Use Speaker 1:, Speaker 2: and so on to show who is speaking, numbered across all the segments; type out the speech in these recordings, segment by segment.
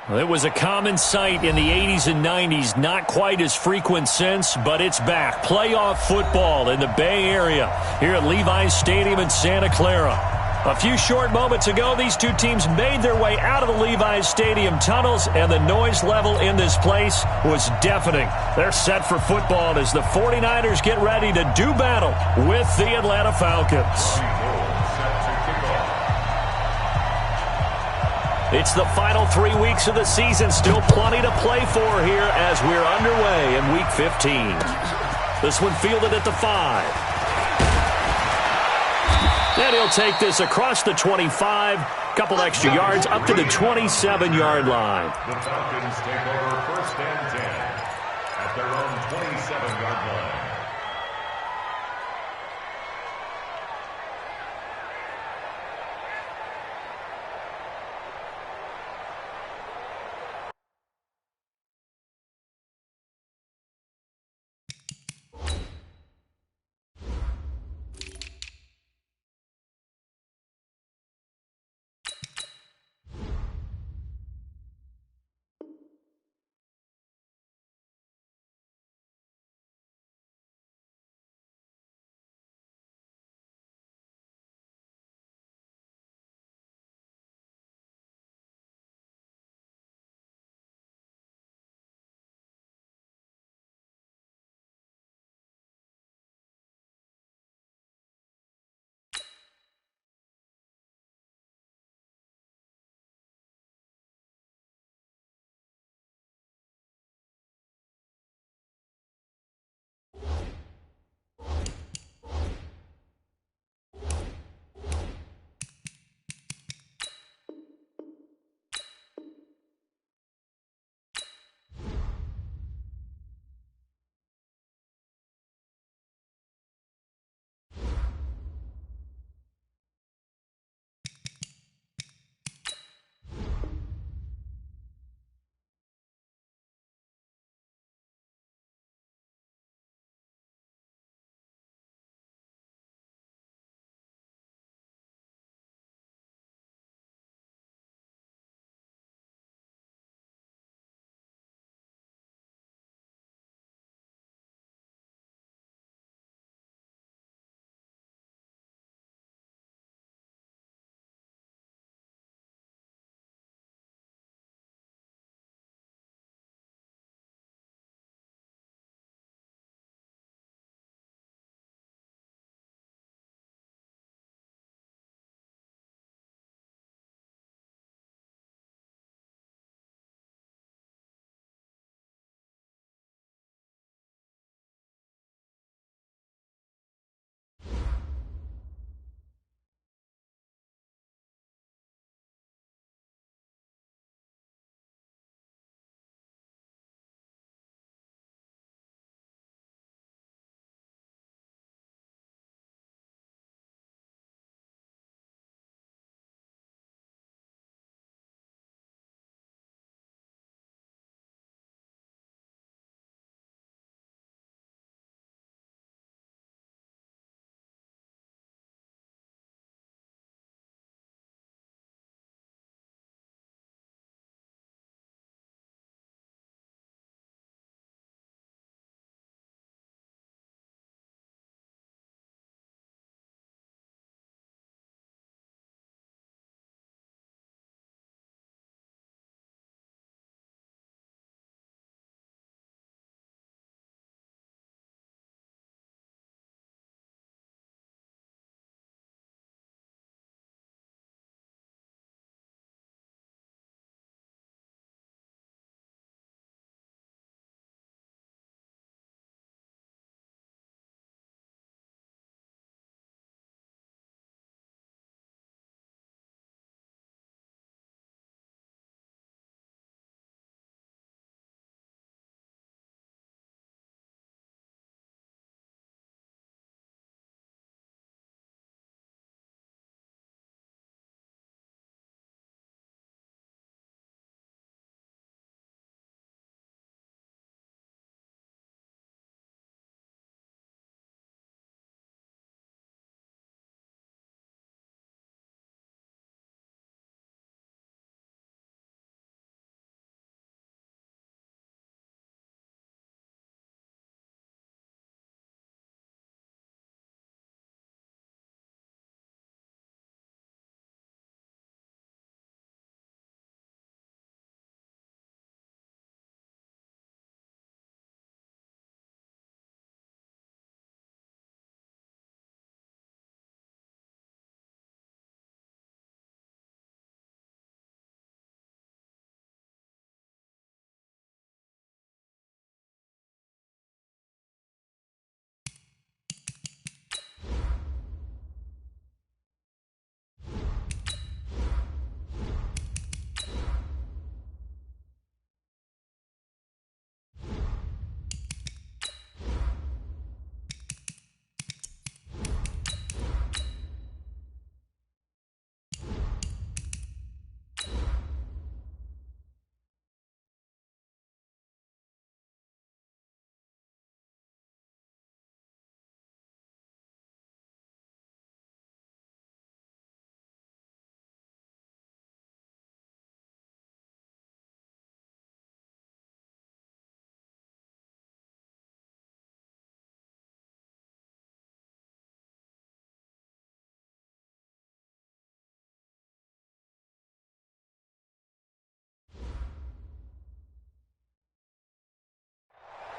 Speaker 1: Well, it was a common sight in the 80s and 90s, not quite as frequent since, but it's back. Playoff football in the Bay Area here at Levi's Stadium in Santa Clara. A few short moments ago, these two teams made their way out of the Levi's Stadium tunnels, and the noise level in this place was deafening. They're set for football as the 49ers get ready to do battle with the Atlanta Falcons. It's the final 3 weeks of the season. Still plenty to play for here as we're underway in Week 15. This one fielded at the 5. And he'll take this across the 25. Couple extra yards up to the 27-yard line.
Speaker 2: The Falcons take over 1st and 10 at their own 27-yard line.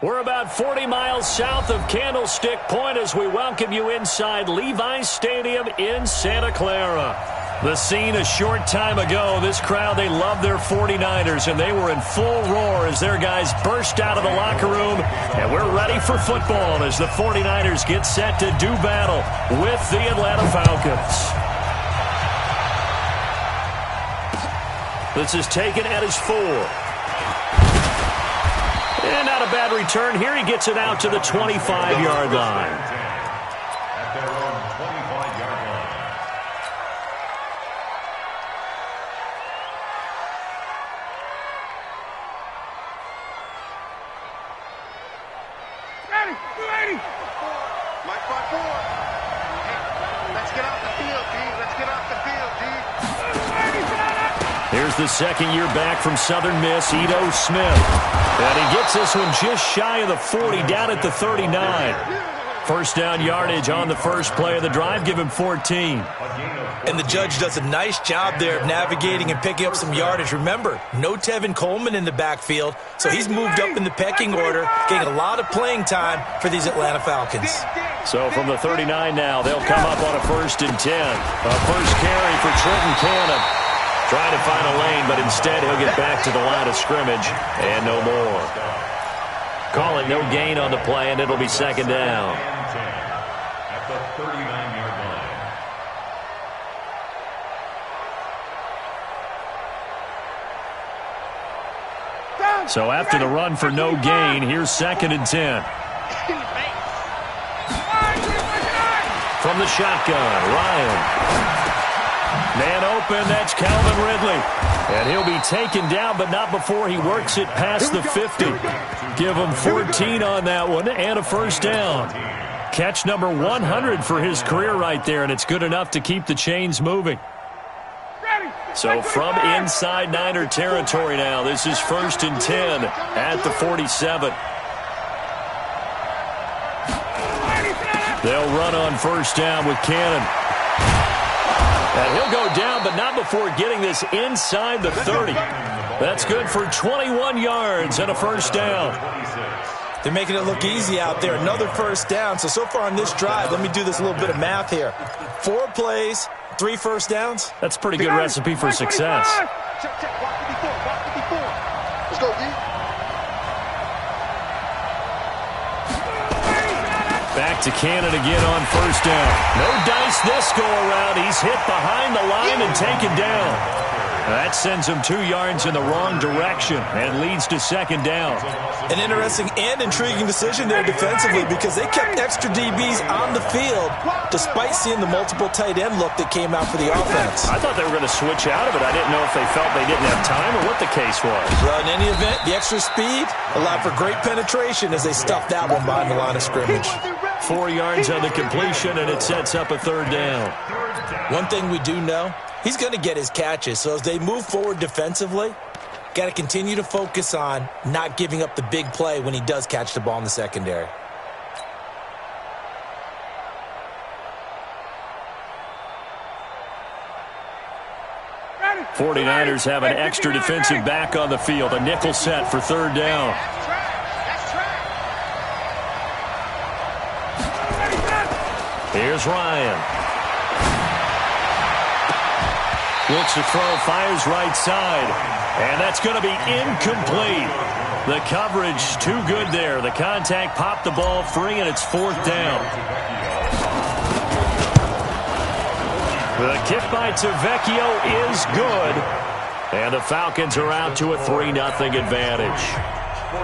Speaker 1: We're about 40 miles south of Candlestick Point as we welcome you inside Levi's Stadium in Santa Clara. The scene a short time ago, this crowd, they love their 49ers, and they were in full roar as their guys burst out of the locker room. And we're ready for football as the 49ers get set to do battle with the Atlanta Falcons. This is taken at his 4. And not a bad return here. He gets it out to the 25-yard line.
Speaker 2: At their own 25-yard line.
Speaker 3: Ready, 280. Mike by 4. Let's get off the field, D. Let's get off the field, D.
Speaker 1: Here's the second year back from Southern Miss, Ito Smith. And he gets this one just shy of the 40, down at the 39. First down yardage on the first play of the drive, give him 14.
Speaker 4: And the judge does a nice job there of navigating and picking up some yardage. Remember, no Tevin Coleman in the backfield, so he's moved up in the pecking order, getting a lot of playing time for these Atlanta Falcons.
Speaker 1: So from the 39 now, they'll come up on a 1st and 10. A first carry for Trenton Cannon. Trying to find a lane, but instead he'll get back to the line of scrimmage and no more. Call it no gain on the play, and it'll be second down.
Speaker 2: At the 39-yard line.
Speaker 1: So after the run for no gain, here's 2nd and 10. From the shotgun, Ryan. Man open, that's Calvin Ridley. And he'll be taken down, but not before he works it past the 50. Give him 14 on that one and a first down. Catch number 100 for his career right there, and it's good enough to keep the chains moving. So from inside Niner territory now, this is 1st and 10 at the 47. They'll run on first down with Cannon. And he'll go down, but not before getting this inside the 30. That's good for 21 yards and a first down.
Speaker 4: They're making it look easy out there. Another first down. So far on this drive, let me do this little bit of math here. 4 plays, 3 first downs.
Speaker 1: That's a pretty good recipe for success.
Speaker 3: Let's go, D.
Speaker 1: Back to Cannon again on first down. No dice this go around. He's hit behind the line and taken down. That sends him 2 yards in the wrong direction and leads to second down.
Speaker 4: An interesting and intriguing decision there defensively because they kept extra DBs on the field despite seeing the multiple tight end look that came out for the offense.
Speaker 1: I thought they were going to switch out of it. I didn't know if they felt they didn't have time or what the case was.
Speaker 4: Well, in any event, the extra speed allowed for great penetration as they stuffed that one behind the line of scrimmage.
Speaker 1: 4 yards on the completion, and it sets up a third down.
Speaker 4: One thing we do know, he's going to get his catches. So as they move forward defensively, got to continue to focus on not giving up the big play when he does catch the ball in the secondary.
Speaker 3: Ready.
Speaker 1: 49ers have an extra defensive back on the field. A nickel set for third down. Here's Ryan. Looks to throw, fires right side. And that's going to be incomplete. The coverage too good there. The contact popped the ball free, and it's 4th down. The kick by Tavecchio is good. And the Falcons are out to a 3-0 advantage.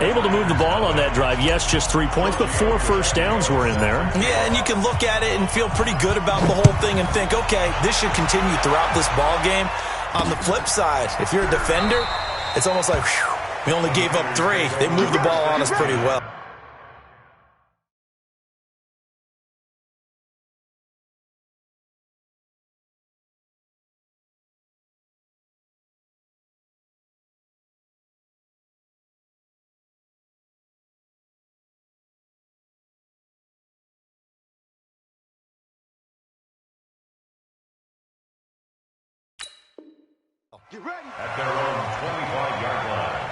Speaker 1: Able to move the ball on that drive. Yes, just 3 points, but 4 first downs were in there.
Speaker 4: Yeah, and you can look at it and feel pretty good about the whole thing and think, okay, this should continue throughout this ball game. On the flip side, if you're a defender, it's almost like, whew, we only gave up 3. They moved the ball on us pretty well.
Speaker 3: Get ready.
Speaker 2: At their own 25-yard line.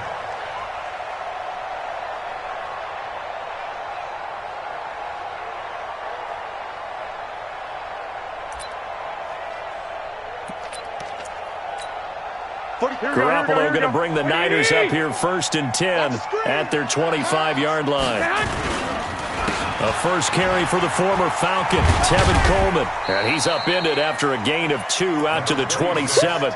Speaker 1: Garoppolo going to bring the Niners up here 1st and 10 at their 25-yard line. A first carry for the former Falcon, Tevin Coleman. And he's upended after a gain of 2 out to the 27.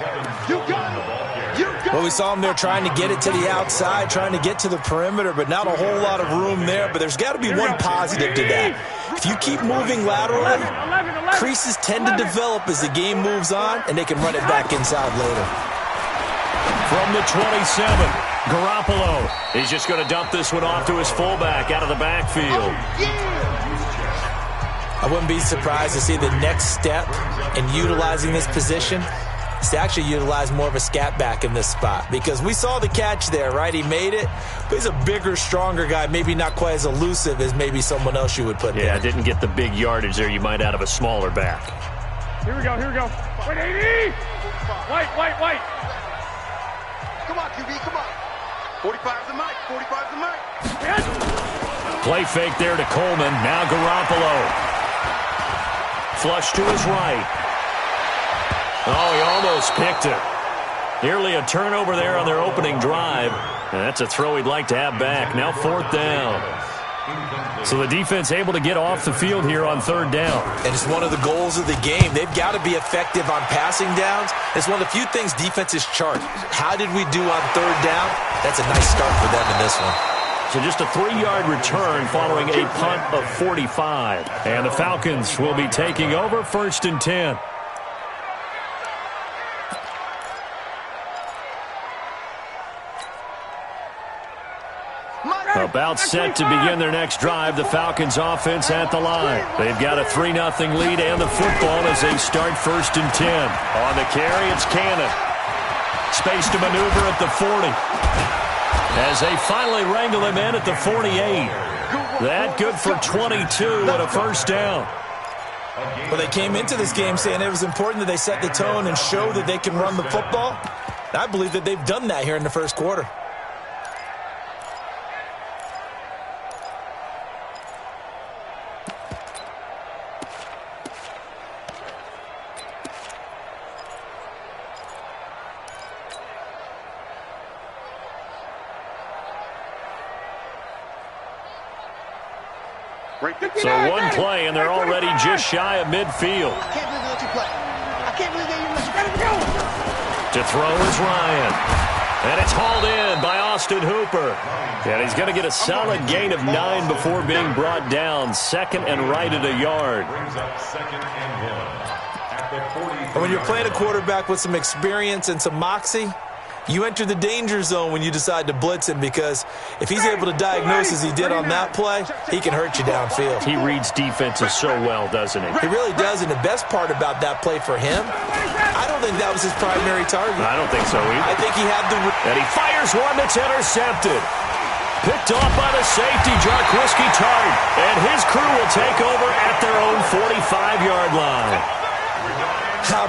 Speaker 4: Well, we saw him there trying to get it to the outside, trying to get to the perimeter, but not a whole lot of room there. But there's got to be one positive to that. If you keep moving laterally, creases tend to develop as the game moves on, and they can run it back inside later.
Speaker 1: From the 27, Garoppolo. He's just going to dump this one off to his fullback out of the backfield.
Speaker 4: I wouldn't be surprised to see the next step in utilizing this position is to actually utilize more of a scat back in this spot, because we saw the catch there, right? He made it, but he's a bigger, stronger guy, maybe not quite as elusive as maybe someone else you would put there.
Speaker 1: Yeah, didn't get the big yardage there you might out of a smaller back.
Speaker 5: Here we go. Wait, 80! White.
Speaker 3: Come on, QB, come on. 45's the mic, 45's the mic.
Speaker 1: Play fake there to Coleman. Now Garoppolo. Flush to his right. Oh, he almost picked it. Nearly a turnover there on their opening drive. And that's a throw he'd like to have back. Now 4th down. So the defense able to get off the field here on 3rd down.
Speaker 4: And it's one of the goals of the game. They've got to be effective on passing downs. It's one of the few things defenses chart. How did we do on 3rd down? That's a nice start for them in this one.
Speaker 1: So just a 3-yard return following a punt of 45. And the Falcons will be taking over 1st and 10. About set to begin their next drive, the Falcons offense at the line. They've got a 3-0 lead and the football as they start 1st and 10. On the carry, it's Cannon. Space to maneuver at the 40. As they finally wrangle him in at the 48. That good for 22 and a 1st down.
Speaker 4: Well, they came into this game saying it was important that they set the tone and show that they can run the football. And I believe that they've done that here in the 1st quarter.
Speaker 1: So one play, and they're already just shy of midfield.
Speaker 3: I can't believe they let you play. I can't believe they even let you go.
Speaker 1: To throw is Ryan. And it's hauled in by Austin Hooper. And he's going to get a solid gain of 9 before being brought down. 2nd and right at a yard.
Speaker 4: And when you're playing a quarterback with some experience and some moxie, you enter the danger zone when you decide to blitz him, because if he's able to diagnose as he did on that play, he can hurt you downfield.
Speaker 1: He reads defenses so well, doesn't he?
Speaker 4: He really does, and the best part about that play for him, I don't think that was his primary target.
Speaker 1: I don't think so either.
Speaker 4: I think he had the...
Speaker 1: And he fires one that's intercepted. Picked off by the safety, Jarquiski Tart. And his crew will take over at their own 45-yard line.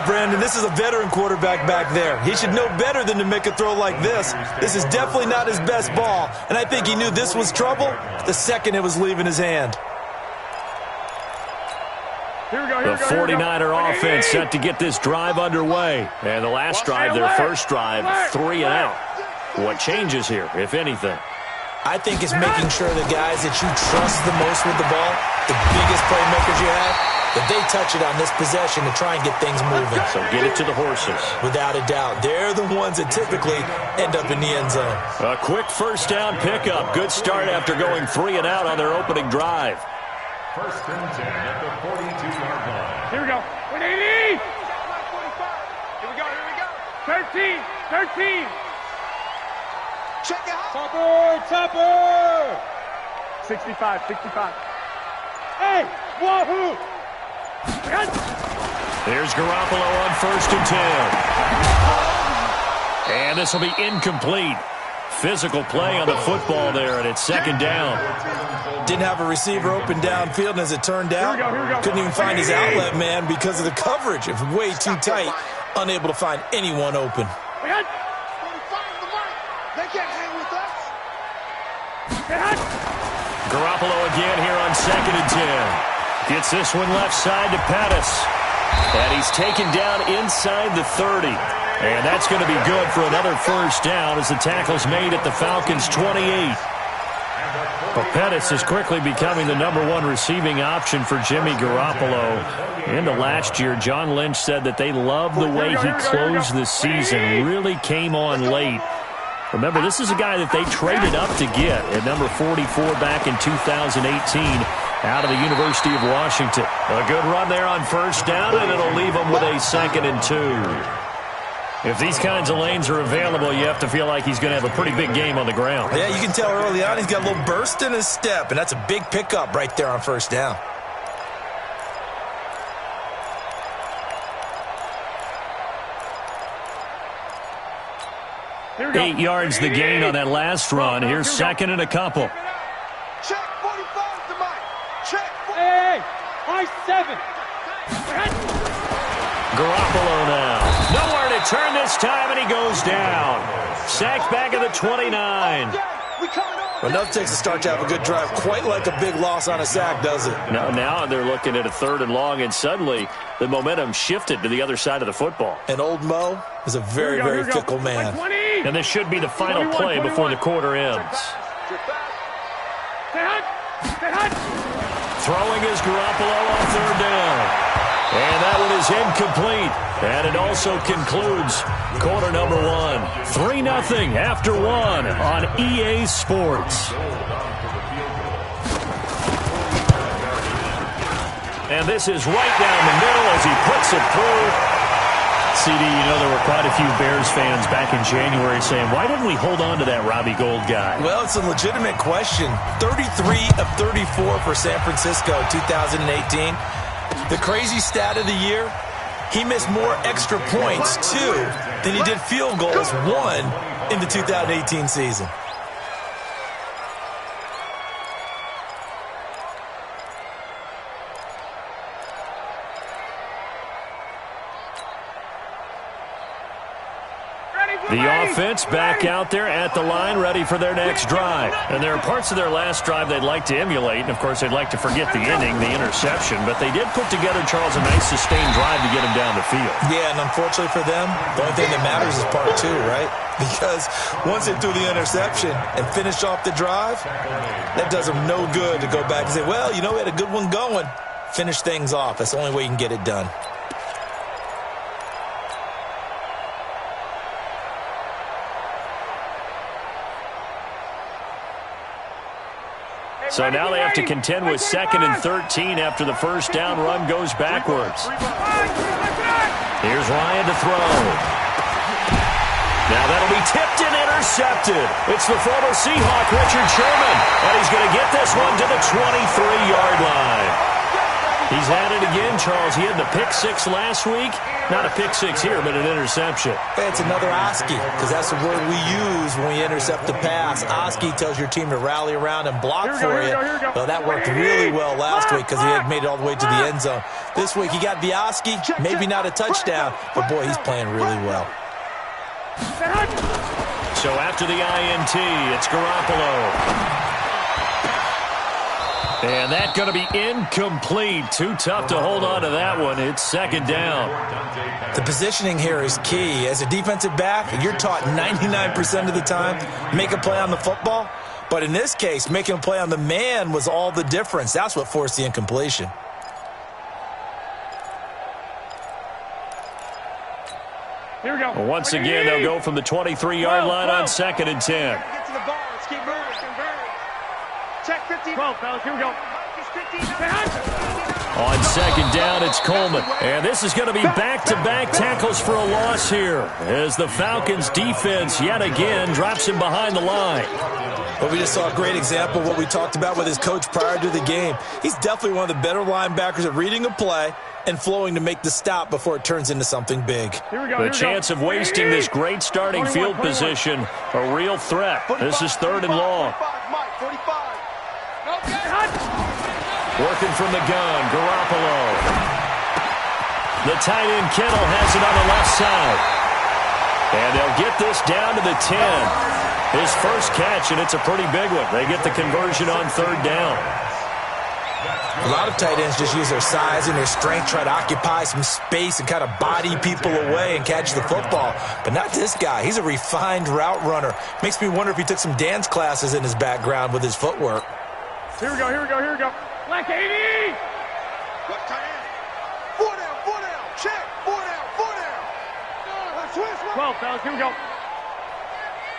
Speaker 4: Brandon, this is a veteran quarterback back there. He should know better than to make a throw like this. This is definitely not his best ball, and I think he knew this was trouble the second it was leaving his hand.
Speaker 1: The 49er offense set to get this drive underway. And the last drive, their first drive, 3 and out. What changes here, if anything?
Speaker 4: I think it's making sure the guys that you trust the most with the ball, the biggest playmakers you have, that they touch it on this possession to try and get things moving.
Speaker 1: So get it to the horses.
Speaker 4: Without a doubt. They're the ones that typically end up in the end zone.
Speaker 1: A quick 1st down pickup. Good start after going 3 and out on their opening drive.
Speaker 2: 1st and 10 at the 42-yard line.
Speaker 5: Here we go. 180!
Speaker 3: Here we go.
Speaker 5: 13!
Speaker 3: Check it out.
Speaker 5: Topper! 65. Hey, wahoo!
Speaker 1: There's Garoppolo on 1st and 10. And this will be incomplete. Physical play on the football there, and it's 2nd down.
Speaker 4: Didn't have a receiver open downfield, and as it turned out, couldn't even find his outlet man because of the coverage. It was way too tight, unable to find anyone open.
Speaker 3: They can't hang with us.
Speaker 1: Garoppolo again here on 2nd and 10. Gets this one left side to Pettis. And he's taken down inside the 30. And that's going to be good for another first down as the tackle's made at the Falcons' 28. But Pettis is quickly becoming the #1 receiving option for Jimmy Garoppolo. Into last year, John Lynch said that they loved the way he closed the season, really came on late. Remember, this is a guy that they traded up to get at number 44 back in 2018 out of the University of Washington. A good run there on first down, and it'll leave them with a 2nd and 2. If these kinds of lanes are available, you have to feel like he's going to have a pretty big game on the ground.
Speaker 4: Yeah, you can tell early on he's got a little burst in his step, and that's a big pickup right there on first down.
Speaker 1: Eight yards the gain on that last run. Here's 2nd and a couple.
Speaker 3: Check 45 to Mike. Check.
Speaker 5: Hey, high 7.
Speaker 1: Garoppolo now. Nowhere to turn this time, and he goes down. Sacked back at the 29.
Speaker 4: Enough takes to start to have a good drive. Quite like a big loss on a sack, does it?
Speaker 1: Now they're looking at a 3rd and long, and suddenly the momentum shifted to the other side of the football.
Speaker 4: And old Mo is a very, very fickle man.
Speaker 1: And this should be the final play before the quarter ends. Throwing is Garoppolo on 3rd down. And that one is incomplete. And it also concludes quarter #1. 3-0 after 1 on EA Sports. And this is right down the middle as he puts it through. CD, you know there were quite a few Bears fans back in January saying, why didn't we hold on to that Robbie Gould guy?
Speaker 4: Well, it's a legitimate question. 33 of 34 for San Francisco 2018. The crazy stat of the year, he missed more extra points, 2, than he did field goals, 1, in the 2018 season.
Speaker 1: The offense back out there at the line, ready for their next drive. And there are parts of their last drive they'd like to emulate. And, of course, they'd like to forget the inning, the interception. But they did put together, Charles, a nice sustained drive to get him down the field.
Speaker 4: Yeah, and unfortunately for them, the only thing that matters is part 2, right? Because once they threw the interception and finished off the drive, that does them no good to go back and say, well, you know, we had a good one going. Finish things off. That's the only way you can get it done.
Speaker 1: So now they have to contend with 2nd and 13 after the first down run goes backwards. Here's Ryan to throw. Now that'll be tipped and intercepted. It's the former Seahawk, Richard Sherman, and he's going to get this one to the 23-yard line. He's at it again, Charles. He had the pick 6 last week. Not a pick 6 here, but an interception.
Speaker 4: It's another Oski, because that's the word we use when we intercept the pass. Oski tells your team to rally around and block for you. Well, that worked really well last week because he had made it all the way to the end zone. This week he got the Oski, maybe not a touchdown, but boy, he's playing really well.
Speaker 1: So after the INT, it's Garoppolo. And that's going to be incomplete. Too tough to hold on to that one. It's 2nd down.
Speaker 4: The positioning here is key. As a defensive back, you're taught 99% of the time, make a play on the football. But in this case, making a play on the man was all the difference. That's what forced the incompletion.
Speaker 5: Here we go.
Speaker 1: Well, once again, they'll go from the 23-yard line on 2nd and 10.
Speaker 3: Get to the ball. Let's keep moving. Check 15.
Speaker 5: 12, fellas. Here we go.
Speaker 1: On 2nd down, it's Coleman. And this is going to be back-to-back tackles for a loss here as the Falcons defense yet again drops him behind the line.
Speaker 4: Well, we just saw a great example of what we talked about with his coach prior to the game. He's definitely one of the better linebackers at reading a play and flowing to make the stop before it turns into something big.
Speaker 1: The chance of wasting this great starting field position, a real threat. This is 3rd and long.
Speaker 3: 45.
Speaker 1: Working from the gun, Garoppolo. The tight end Kittle has it on the left side. And they'll get this down to the 10. His first catch, and it's a pretty big one. They get the conversion on 3rd down.
Speaker 4: A lot of tight ends just use their size and their strength, try to occupy some space and kind of body people away and catch the football. But not this guy. He's a refined route runner. Makes me wonder if he took some dance classes in his background with his footwork.
Speaker 5: Here we go, here we go, here we go. Black 80!
Speaker 3: Left tight end. 4 down, check. 4 down. Switch.
Speaker 5: 12, fellas, here we go.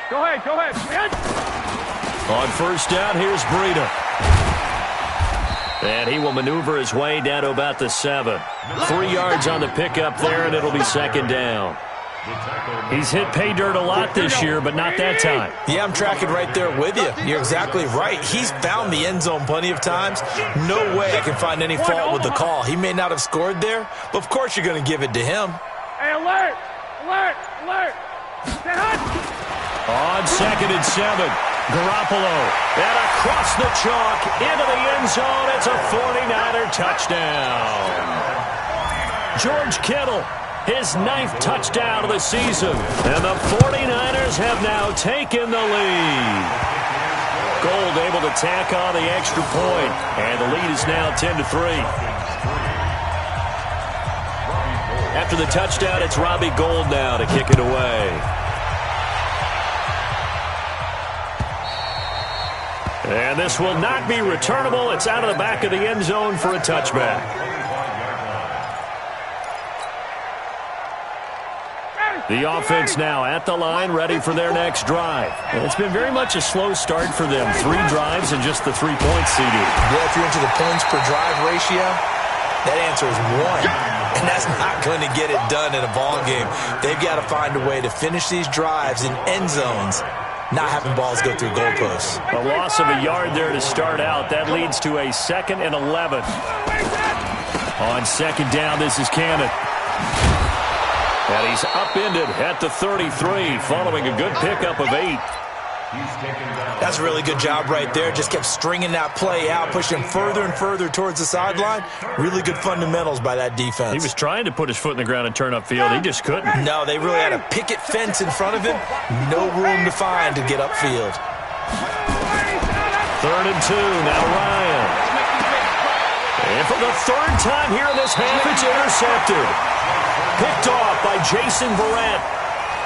Speaker 5: Go ahead. Man.
Speaker 1: On first down, here's Breida. And he will maneuver his way down to about the 7. 3 yards on the pickup there, and it'll be second down. He's hit pay dirt a lot this year, but not that time.
Speaker 4: Yeah, I'm tracking right there with you. You're exactly right. He's found the end zone plenty of times. No way I can find any fault with the call. He may not have scored there, but of course you're going to give it to him.
Speaker 5: Hey, alert! Stay hot!
Speaker 1: On second and 7, Garoppolo. And across the chalk into the end zone. It's a 49er touchdown. George Kittle, his 9th touchdown of the season. And the 49ers have now taken the lead. Gold able to tack on the extra point. And the lead is now 10-3. After the touchdown, it's Robbie Gould now to kick it away. And this will not be returnable. It's out of the back of the end zone for a touchback. The offense now at the line, ready for their next drive. And it's been very much a slow start for them. 3 drives and just the 3 points, CD.
Speaker 4: Yeah, if you're into the points per drive ratio, that answer is 1. And that's not going to get it done in a ball game. They've got to find a way to finish these drives in end zones, not having balls go through goalposts.
Speaker 1: A loss of a yard there to start out. That leads to a 2nd and 11. On second down, this is Cannon. And he's upended at the 33, following a good pickup of 8.
Speaker 4: That's a really good job right there. Just kept stringing that play out, pushing further and further towards the sideline. Really good fundamentals by that defense.
Speaker 1: He was trying to put his foot in the ground and turn upfield. He just couldn't.
Speaker 4: No, they really had a picket fence in front of him. No room to find to get upfield.
Speaker 1: 3rd and 2, now Ryan. And for the 3rd time here in this half, it's intercepted. Picked off by Jason Verrett.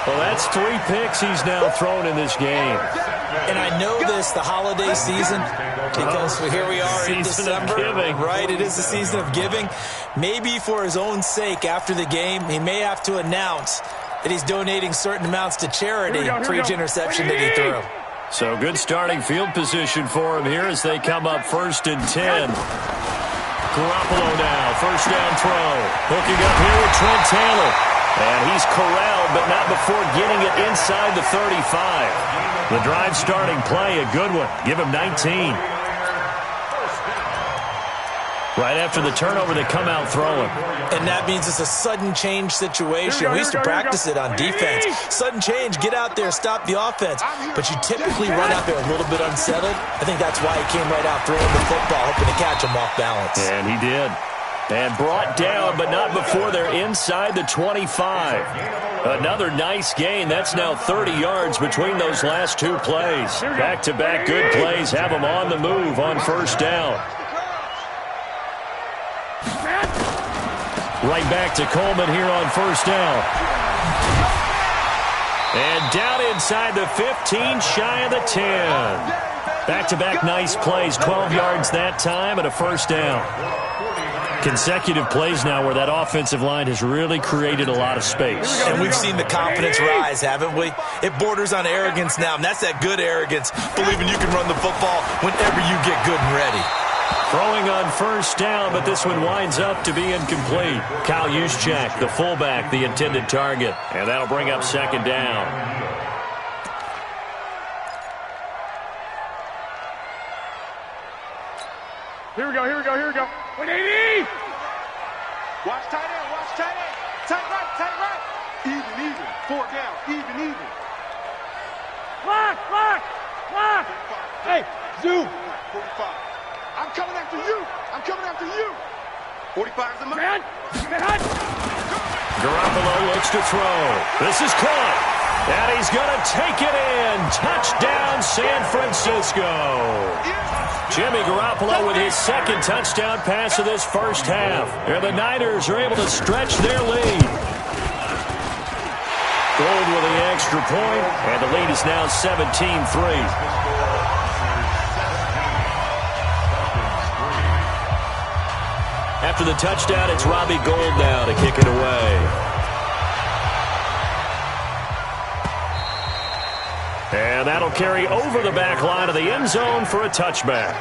Speaker 1: Well, that's 3 picks he's now thrown in this game.
Speaker 4: And I know this, the holiday season, because here we are in December. Right, it is the season of giving. Maybe for his own sake, after the game, he may have to announce that he's donating certain amounts to charity for each interception that he threw.
Speaker 1: So good starting field position for him here as they come up 1st and 10. Garoppolo now, first down throw. Hooking up here with Trent Taylor. And he's corralled, but not before getting it inside the 35. The drive starting play, a good one. Give him 19. Right after the turnover, they come out throwing.
Speaker 4: And that means it's a sudden change situation. We used to practice it on defense. Sudden change, get out there, stop the offense. But you typically run out there a little bit unsettled. I think that's why he came right out throwing the football, hoping to catch him off balance.
Speaker 1: And he did. And brought down, but not before they're inside the 25. Another nice gain. That's now 30 yards between those last 2 plays. Back-to-back good plays have them on the move on first down. Right back to Coleman here on first down. And down inside the 15, shy of the 10. Back-to-back nice plays, 12 yards that time and a first down. Consecutive plays now where that offensive line has really created a lot of space.
Speaker 4: And we've seen the confidence rise, haven't we? It borders on arrogance now, and that's that good arrogance, believing you can run the football whenever you get good and ready.
Speaker 1: Throwing on first down, but this one winds up to be incomplete. Kyle Juszczyk, the fullback, the intended target. And that'll bring up second down.
Speaker 5: Here we go. 180!
Speaker 3: Watch tight end. Tight right. Even. 4 down. Even.
Speaker 5: Lock! Hey, zoom!
Speaker 3: 45. I'm coming after you. 45 is the mark.
Speaker 5: Man, get hot!
Speaker 1: Garoppolo looks to throw. This is caught. And he's going to take it in. Touchdown, San Francisco. Jimmy Garoppolo with his second touchdown pass of this first half. And the Niners are able to stretch their lead. Gold with the extra point, and the lead is now 17-3. After the touchdown, it's Robbie Gould now to kick it away. And that'll carry over the back line of the end zone for a touchback.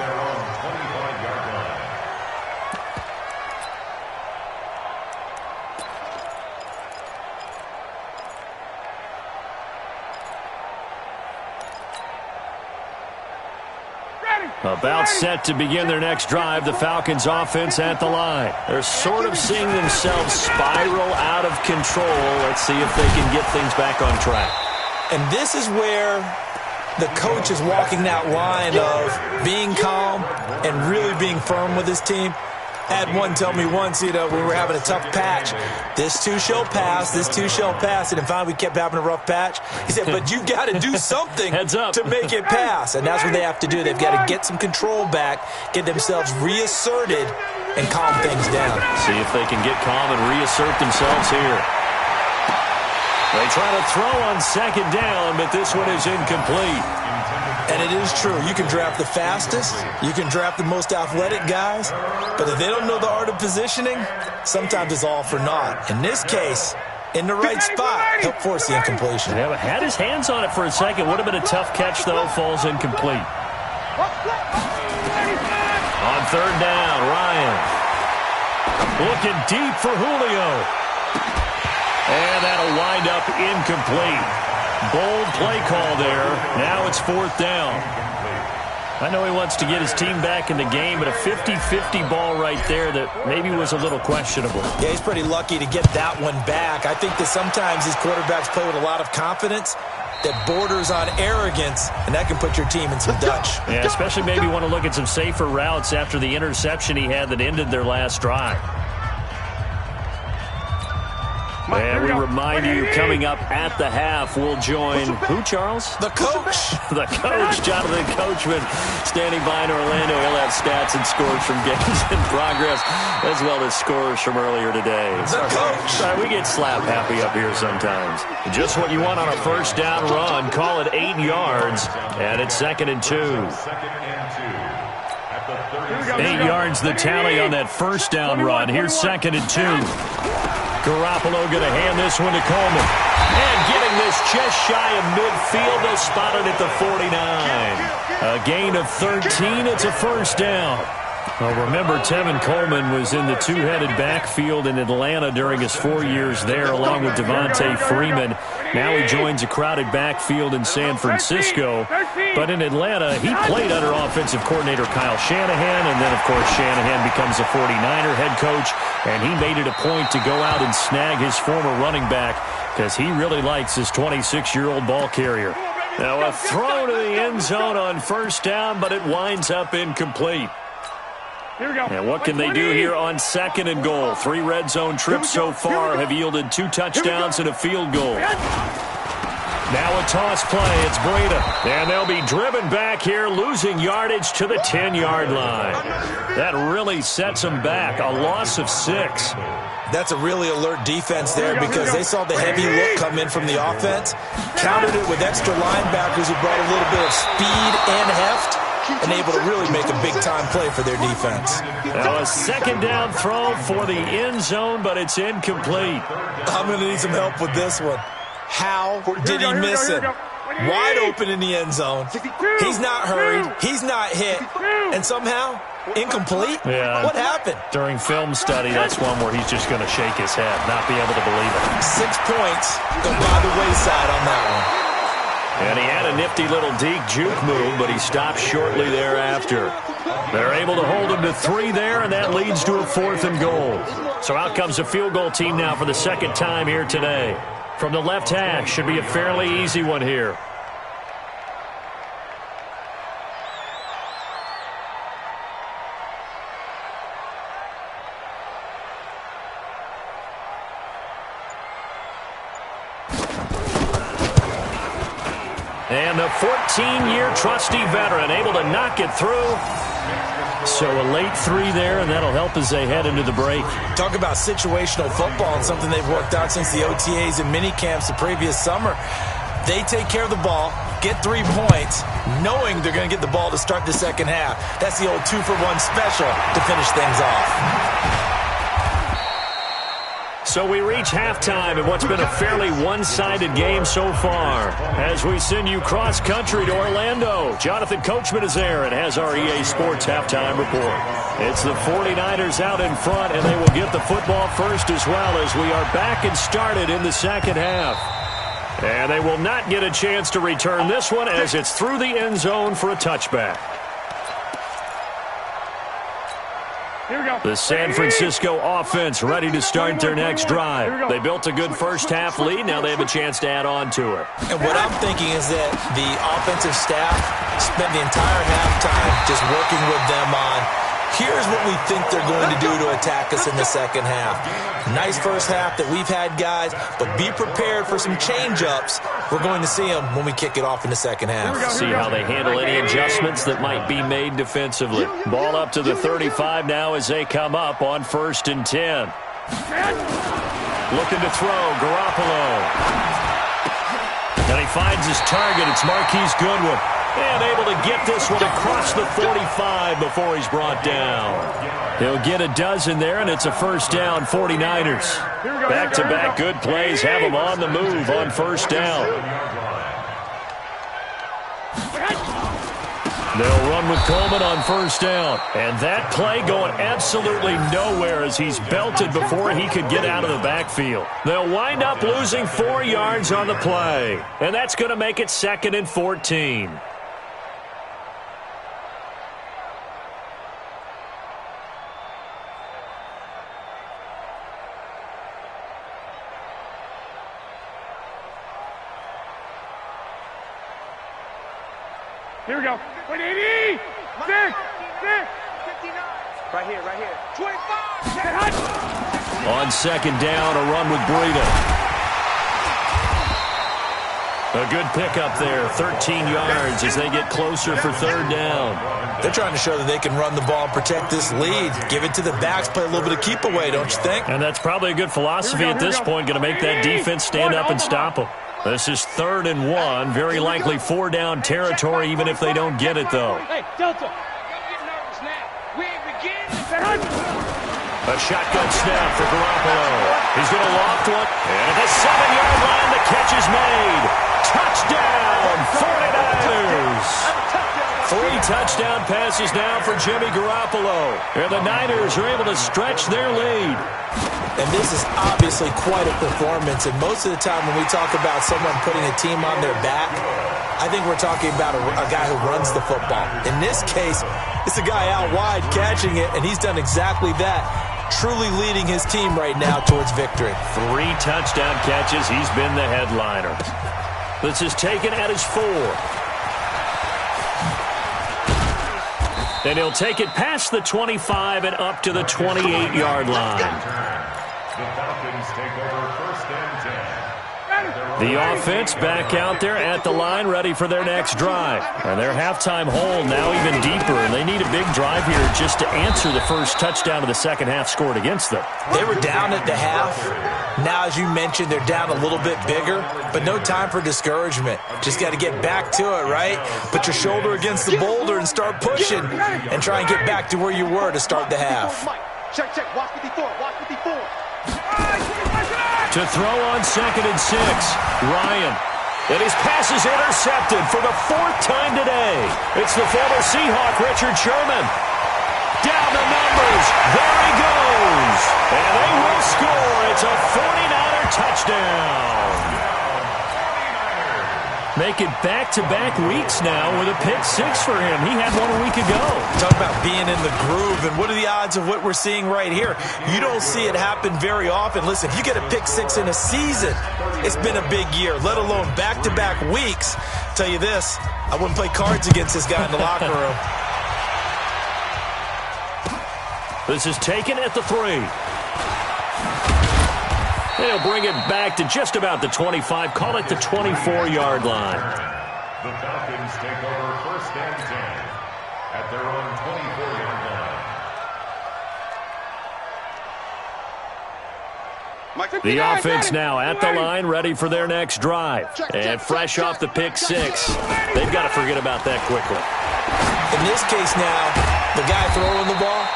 Speaker 1: About set to begin their next drive, the Falcons offense at the line. They're sort of seeing themselves spiral out of control. Let's see if they can get things back on track.
Speaker 4: And this is where the coach is walking that line of being calm and really being firm with his team. I had one tell me once, when we were having a tough patch, this too shall pass, this too shall pass. And finally we kept having a rough patch. He said, but you've got to do something to make it pass. And that's what they have to do. They've got to get some control back, get themselves reasserted, and calm things down.
Speaker 1: See if they can get calm and reassert themselves here. They try to throw on second down, but this one is incomplete.
Speaker 4: And it is true. You can draft the fastest. You can draft the most athletic guys. But if they don't know the art of positioning, sometimes it's all for naught. In this case, in the right spot, help force the incompletion.
Speaker 1: Yeah, had his hands on it for a second. Would have been a tough catch, though. Falls incomplete. On third down, Ryan. Looking deep for Julio. And that'll wind up incomplete. Bold play call there. Now it's fourth down. I know he wants to get his team back in the game, but a 50-50 ball right there that maybe was a little questionable.
Speaker 4: Yeah, he's pretty lucky to get that one back. I think that sometimes these quarterbacks play with a lot of confidence that borders on arrogance, and that can put your team in some Dutch.
Speaker 1: Yeah, especially maybe want to look at some safer routes after the interception he had that ended their last drive. And we remind you, coming up at the half, we'll join who, Charles?
Speaker 4: The coach.
Speaker 1: The coach, Jonathan Coachman, standing by in Orlando. He'll have stats and scores from games in progress, as well as scores from earlier today.
Speaker 4: The coach.
Speaker 1: Sorry, we get slap happy up here sometimes. Just what you want on a first down run. Call it 8 yards, and it's 2nd and 2. 8 yards the tally on that first down run. Here's 2nd and 2. Garoppolo going to hand this one to Coleman. And getting this just shy of midfield. They'll spot it at the 49. A gain of 13. It's a first down. Well, remember, Tevin Coleman was in the two-headed backfield in Atlanta during his 4 years there, along with Devontae Freeman. Now he joins a crowded backfield in San Francisco. But in Atlanta, he played under offensive coordinator Kyle Shanahan, and then, of course, Shanahan becomes a 49er head coach, and he made it a point to go out and snag his former running back because he really likes his 26-year-old ball carrier. Now, a throw to the end zone on first down, but it winds up incomplete.
Speaker 5: Here we go.
Speaker 1: And what can they do here on 2nd and goal? 3 red zone trips so far have yielded 2 touchdowns and a field goal. Now a toss play. It's Breida. And they'll be driven back here, losing yardage to the 10-yard line. That really sets them back. A loss of 6.
Speaker 4: That's a really alert defense there because they saw the heavy look come in from the offense, countered it with extra linebackers who brought a little bit of speed and heft, and able to really make a big-time play for their defense.
Speaker 1: Now a 2nd down throw for the end zone, but it's incomplete.
Speaker 4: I'm going to need some help with this one. How did he miss it? Wide open in the end zone. He's not hurried. He's not hit. And somehow, incomplete?
Speaker 1: Yeah.
Speaker 4: What happened?
Speaker 1: During film study, that's one where he's just going to shake his head, not be able to believe it.
Speaker 4: 6 points go by the wayside on that one.
Speaker 1: And he had a nifty little deke juke move, but he stopped shortly thereafter. They're able to hold him to 3 there, and that leads to a 4th and goal. So out comes the field goal team now for the 2nd time here today. From the left hash, should be a fairly easy one here. And the 14-year trusty veteran able to knock it through. So a late 3 there, and that'll help as they head into the break.
Speaker 4: Talk about situational football and something they've worked out since the OTAs and mini camps the previous summer. They take care of the ball, get 3 points, knowing they're going to get the ball to start the second half. That's the old 2-for-1 special to finish things off.
Speaker 1: So we reach halftime in what's been a fairly one-sided game so far. As we send you cross-country to Orlando, Jonathan Coachman is there and has our EA Sports halftime report. It's the 49ers out in front, and they will get the football first as well as we are back and started in the second half. And they will not get a chance to return this one as it's through the end zone for a touchback.
Speaker 5: Here we go.
Speaker 1: The San Francisco offense ready to start their next drive. They built a good first-half lead. Now they have a chance to add on to it.
Speaker 4: And what I'm thinking is that the offensive staff spent the entire halftime just working with them on, here's what we think they're going to do to attack us in the second half. Nice first half that we've had, guys, but be prepared for some change-ups. We're going to see them when we kick it off in the second half.
Speaker 1: See how they handle any adjustments that might be made defensively. Ball up to the 35 now as they come up on 1st and 10. Looking to throw, Garoppolo. And he finds his target. It's Marquise Goodwin. And able to get this one across the 45 before he's brought down. He'll get a dozen there, and it's a first down, 49ers. Back-to-back good plays have them on the move on first down. They'll run with Coleman on first down. And that play going absolutely nowhere as he's belted before he could get out of the backfield. They'll wind up losing 4 yards on the play. And that's going to make it 2nd and 14.
Speaker 5: Here we go. 180. 6. 59.
Speaker 3: Right here. 25.
Speaker 1: On second down, a run with Breida. A good pickup there, 13 yards as they get closer for 3rd down.
Speaker 4: They're trying to show that they can run the ball and protect this lead. Give it to the backs, play a little bit of keep away, don't you think?
Speaker 1: And that's probably a good philosophy at this point, going to make that defense stand up and stop them. This is 3rd and 1, very likely 4-down territory, even if they don't get it, though.
Speaker 3: Hey, Delta, don't get nervous now. We ain't beginning.
Speaker 1: A shotgun snap for Garoppolo. He's going to loft one. And at the 7-yard line, the catch is made. Touchdown, 49ers. 3 touchdown passes now for Jimmy Garoppolo. And the Niners are able to stretch their lead.
Speaker 4: And this is obviously quite a performance. And most of the time when we talk about someone putting a team on their back, I think we're talking about a guy who runs the football. In this case, it's a guy out wide catching it, and he's done exactly that. Truly leading his team right now towards victory.
Speaker 1: 3 touchdown catches. He's been the headliner. This is taken at his 4. And he'll take it past the 25 and up to the 28-yard line.
Speaker 2: The Falcons take over 1st and 10.
Speaker 1: The offense back out there at the line, ready for their next drive. And their halftime hole now even deeper, and they need a big drive here just to answer the first touchdown of the second half scored against them.
Speaker 4: They were down at the half. Now, as you mentioned, they're down a little bit bigger, but no time for discouragement. Just got to get back to it, right? Put your shoulder against the boulder and start pushing and try and get back to where you were to start the half.
Speaker 3: Check. Watch 54.
Speaker 1: To throw on 2nd and 6, Ryan. And his pass is intercepted for the 4th time today. It's the former Seahawk, Richard Sherman. Down the numbers. There he goes. And they will score. It's a 49er touchdown. Make it back-to-back weeks now with a pick 6 for him. He had one a week ago.
Speaker 4: Talk about being in the groove, and what are the odds of what we're seeing right here? You don't see it happen very often. Listen, if you get a pick 6 in a season, it's been a big year, let alone back-to-back weeks. Tell you this, I wouldn't play cards against this guy in the locker room.
Speaker 1: This is taken at the 3. They'll bring it back to just about the 25, call it the 24-yard line.
Speaker 2: The Falcons take over 1st and 10 at their own 24-yard line.
Speaker 1: The offense now at the line, ready for their next drive. And fresh off the pick six, they've got to forget about that quickly.
Speaker 4: In this case now, the guy throwing the ball,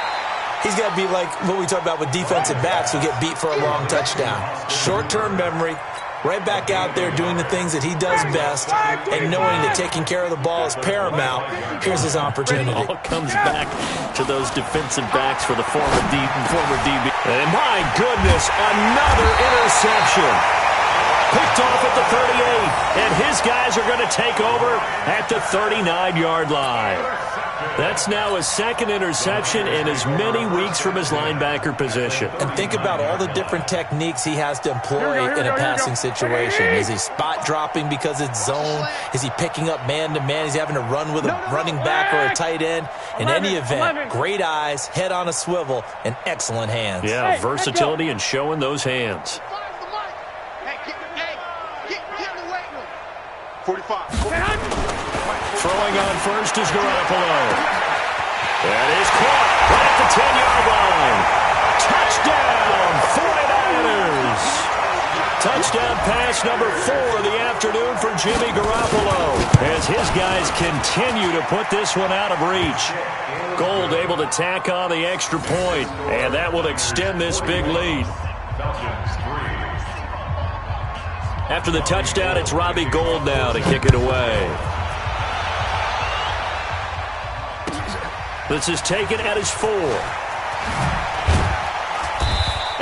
Speaker 4: he's got to be like what we talk about with defensive backs who get beat for a long touchdown. Short-term memory, right back out there doing the things that he does best, and knowing that taking care of the ball is paramount. Here's his opportunity.
Speaker 1: It all comes back to those defensive backs for the former DB. And my goodness, another interception. Picked off at the 38, and his guys are going to take over at the 39-yard line. That's now his second interception in as many weeks from his linebacker position.
Speaker 4: And think about all the different techniques he has to employ in a passing situation. Is he spot dropping because it's zone? Is he picking up man-to-man? Is he having to run with a running back or a tight end? In any event, great eyes, head on a swivel, and excellent hands.
Speaker 1: Yeah, versatility and showing those hands.
Speaker 3: 45.
Speaker 1: Throwing on first is Garoppolo. That is caught right at the 10-yard line. Touchdown, 49ers. Touchdown pass number 4 of the afternoon for Jimmy Garoppolo as his guys continue to put this one out of reach. Gold able to tack on the extra point, and that will extend this big lead. After the touchdown, it's Robbie Gould now to kick it away. This is taken at his 4.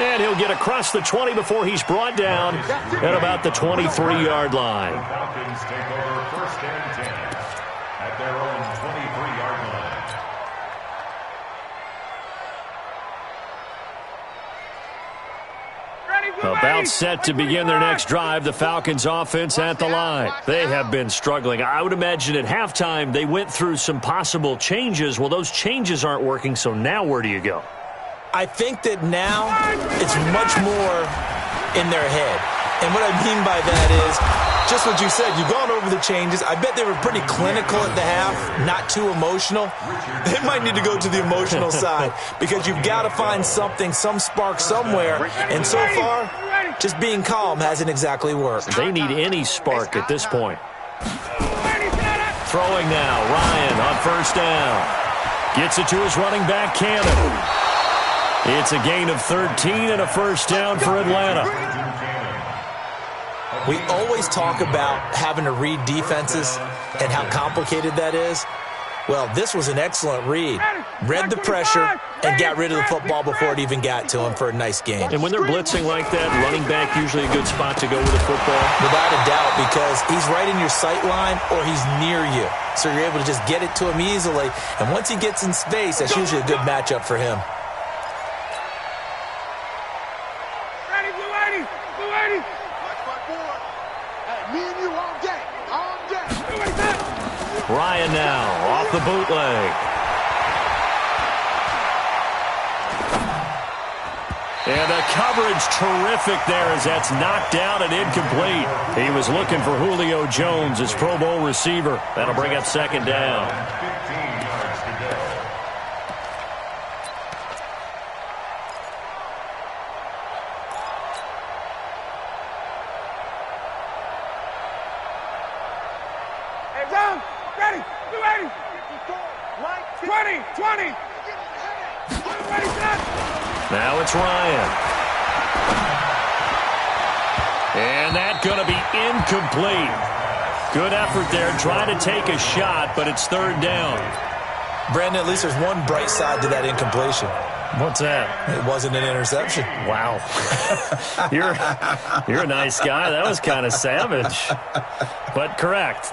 Speaker 1: And he'll get across the 20 before he's brought down at about the 23-yard line.
Speaker 2: The Falcons take over 1st and 10 at their own 23-yard line.
Speaker 1: About set to begin their next drive, the Falcons offense at the line. They have been struggling. I would imagine at halftime they went through some possible changes. Well, those changes aren't working, so now where do you go?
Speaker 4: I think that now it's much more in their head. And what I mean by that is just what you said. You've gone over the changes. I bet they were pretty clinical at the half, not too emotional. They might need to go to the emotional side because you've got to find something, some spark somewhere. And so far, just being calm hasn't exactly worked.
Speaker 1: They need any spark at this point. Throwing now, Ryan on first down. Gets it to his running back, Cannon. It's a gain of 13 and a first down for Atlanta.
Speaker 4: We always talk about having to read defenses and how complicated that is. Well, this was an excellent read. Read the pressure and got rid of the football before it even got to him for a nice gain.
Speaker 1: And when they're blitzing like that, running back usually a good spot to go with the football.
Speaker 4: Without a doubt, because he's right in your sight line or he's near you. So you're able to just get it to him easily. And once he gets in space, that's usually a good matchup for him.
Speaker 1: Ryan now off the bootleg. And the coverage terrific there as that's knocked down and incomplete. He was looking for Julio Jones, his Pro Bowl receiver. That'll bring up second down.
Speaker 2: 15 yards to go.
Speaker 5: Ready, 20.
Speaker 1: Now it's Ryan. And that's going to be incomplete. Good effort there, trying to take a shot, but it's third down.
Speaker 4: Brandon, at least there's one bright side to that incompletion.
Speaker 1: What's that?
Speaker 4: It wasn't an interception.
Speaker 1: Wow. You're a nice guy. That was kind of savage. But correct.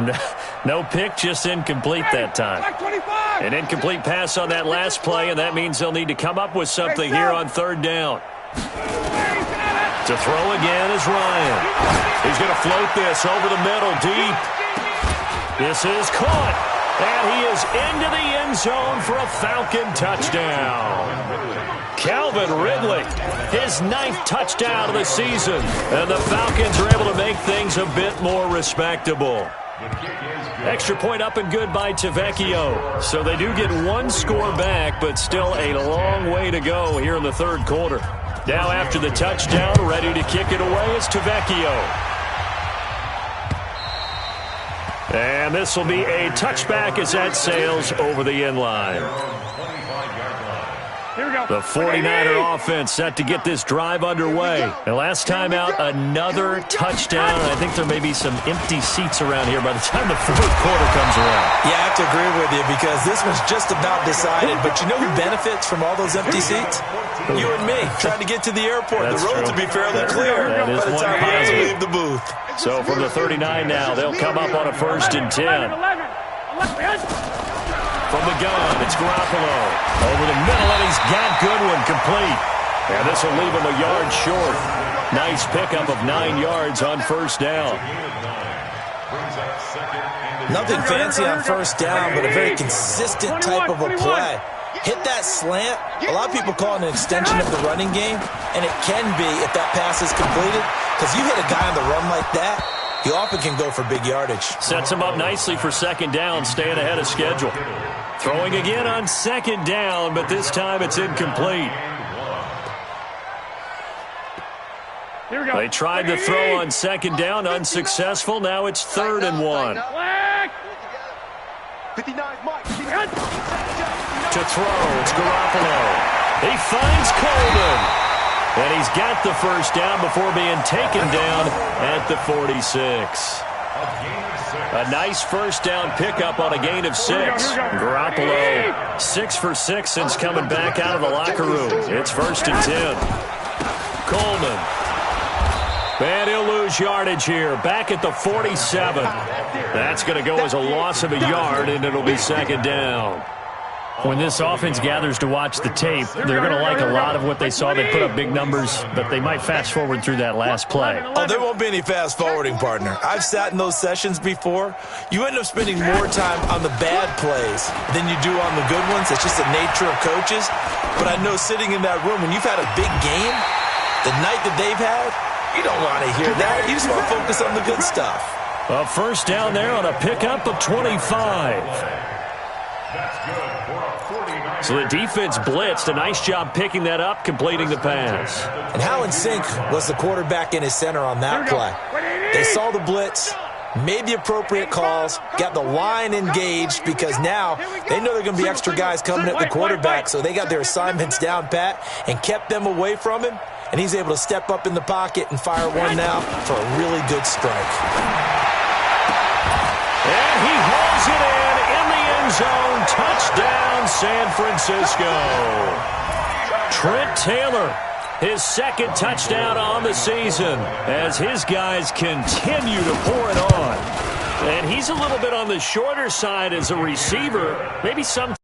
Speaker 1: No pick, just incomplete that time. An incomplete pass on that last play, and that means they'll need to come up with something here on third down. To throw again is Ryan. He's going to float this over the middle deep. This is caught. And he is into the end zone for a Falcon touchdown. Calvin Ridley, his 9th touchdown of the season. And the Falcons are able to make things a bit more respectable. Extra point up and good by Tavecchio. So they do get one score back, but still a long way to go here in the third quarter. Now after the touchdown, ready to kick it away is Tavecchio. And this will be a touchback as that sails over the end line.
Speaker 5: Here we go.
Speaker 1: The 49er offense set to get this drive underway. And last time out, another touchdown. I think there may be some empty seats around here by the time the fourth quarter comes around.
Speaker 4: Yeah, I have to agree with you because this one's just about decided. But you know who benefits from all those empty seats? You and me, trying to get to the airport.
Speaker 1: That's
Speaker 4: the roads
Speaker 1: true.
Speaker 4: will be fairly clear
Speaker 1: That is
Speaker 4: by the
Speaker 1: one
Speaker 4: time we have to
Speaker 1: positive.
Speaker 4: leave the booth.
Speaker 1: So from the 39 now, they'll come up on a 1st and 10.
Speaker 5: 11.
Speaker 1: From the gun, it's Garoppolo. Over the middle, and he's got Goodwin complete. And this will leave him a yard short. Nice pickup of 9 yards on 1st down.
Speaker 4: Nothing fancy on 1st down, but a very consistent type of a play. Hit that slant. A lot of people call it an extension of the running game, and it can be if that pass is completed. Because you hit a guy on the run like that, he often can go for big yardage.
Speaker 1: Sets him up nicely for 2nd down, staying ahead of schedule. Throwing again on 2nd down, but this time it's incomplete.
Speaker 5: Here we go.
Speaker 1: They tried to throw on 2nd down, unsuccessful. Now it's 3rd and 1.
Speaker 5: Black.
Speaker 3: 59 Mike.
Speaker 1: To throw, it's Garoppolo. He finds Coleman. And he's got the 1st down before being taken down at the 46. A nice 1st down pickup on a gain of 6. Garoppolo, 6 for 6 since coming back out of the locker room. It's 1st and 10. Coleman. And he'll lose yardage here. Back at the 47. That's going to go as a loss of a yard, and it'll be 2nd down. When this offense gathers to watch the tape, they're going to like a lot of what they saw. They put up big numbers, but they might fast forward through that last play.
Speaker 4: Oh, there won't be any fast forwarding, partner. I've sat in those sessions before. You end up spending more time on the bad plays than you do on the good ones. It's just the nature of coaches. But I know sitting in that room, when you've had a big game, the night that they've had, you don't want to hear that. You just want to focus on the good stuff.
Speaker 1: A 1st down there on a pickup of 25. So the defense blitzed. A nice job picking that up, completing the pass.
Speaker 4: And how in sync was the quarterback in his center on that play? They saw the blitz, made the appropriate calls, got the line engaged because now they know there are going to be extra guys coming at the quarterback, so they got their assignments down pat and kept them away from him, and he's able to step up in the pocket and fire one now for a really good strike.
Speaker 1: And he hauls it in the end zone. Touchdown, San Francisco. Trent Taylor, his 2nd touchdown on the season as his guys continue to pour it on. And he's a little bit on the shorter side as a receiver. Maybe some